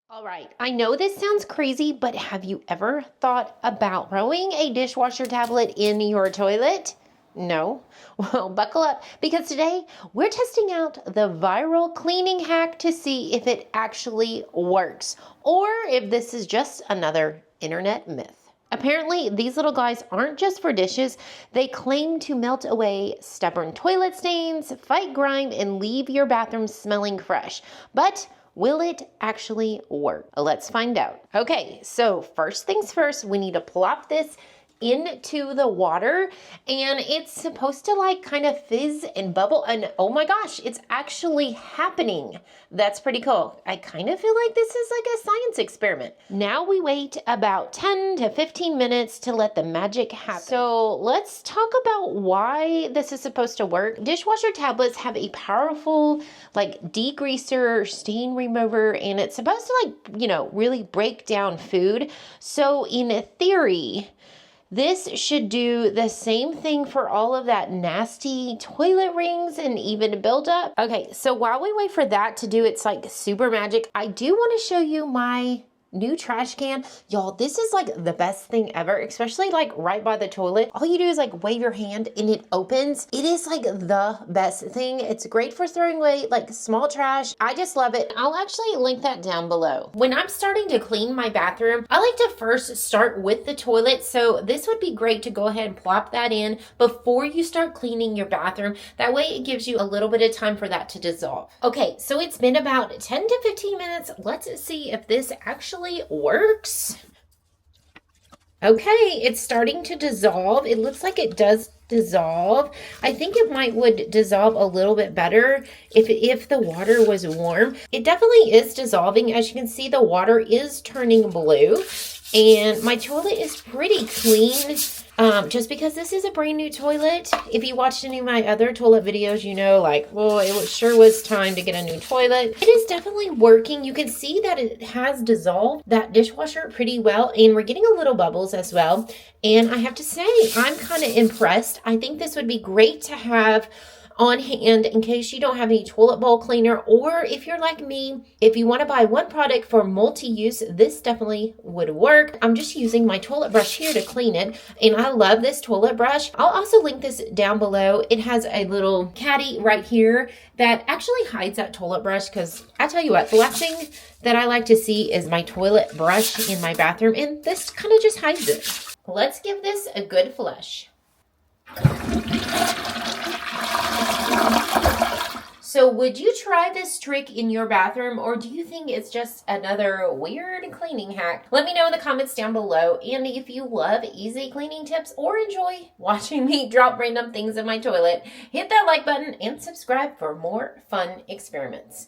All right, I know this sounds crazy, but have you ever thought about throwing a dishwasher tablet in your toilet? No? Well, buckle up because today we're testing out the viral cleaning hack to see if it actually works or if this is just another internet myth. Apparently, these little guys aren't just for dishes. They claim to melt away stubborn toilet stains, fight grime, and leave your bathroom smelling fresh. But will it actually work? Let's find out. Okay, so first things first, we need to plop this into the water, and it's supposed to like kind of fizz and bubble, and oh my gosh, it's actually happening. That's pretty cool. I kind of feel like this is like a science experiment. Now we wait about 10 to 15 minutes to let the magic happen. So let's talk about why this is supposed to work. Dishwasher tablets have a powerful like degreaser, stain remover, and it's supposed to like, really break down food. So in theory, this should do the same thing for all of that nasty toilet rings and even buildup. Okay, so while we wait for that to do its like super magic, I do want to show you my new trash can. Y'all, this is like the best thing ever, especially like right by the toilet. All you do is like wave your hand and it opens. It is like the best thing. It's great for throwing away like small trash. I just love it. I'll actually link that down below. When I'm starting to clean my bathroom, I like to first start with the toilet. So this would be great to go ahead and plop that in before you start cleaning your bathroom. That way it gives you a little bit of time for that to dissolve. Okay, so it's been about 10 to 15 minutes. Let's see if this actually works. Okay, it's starting to dissolve. It looks like it does dissolve. I think it would dissolve a little bit better if the water was warm. It definitely is dissolving. As you can see, the water is turning blue, and my toilet is pretty clean. Just because this is a brand new toilet. If you watched any of my other toilet videos, you know, like, well, sure was time to get a new toilet. It is definitely working. You can see that it has dissolved that dishwasher pretty well, and we're getting a little bubbles as well. And I have to say, I'm kind of impressed. I think this would be great to have on hand in case you don't have any toilet bowl cleaner, or if you're like me, if you want to buy one product for multi-use, this definitely would work. I'm just using my toilet brush here to clean it, and I love this toilet brush. I'll also link this down below. It has a little caddy right here that actually hides that toilet brush, because I tell you what, the last thing that I like to see is my toilet brush in my bathroom, and this kind of just hides it. Let's give this a good flush. So would you try this trick in your bathroom, or do you think it's just another weird cleaning hack? Let me know in the comments down below. And if you love easy cleaning tips or enjoy watching me drop random things in my toilet, hit that like button and subscribe for more fun experiments.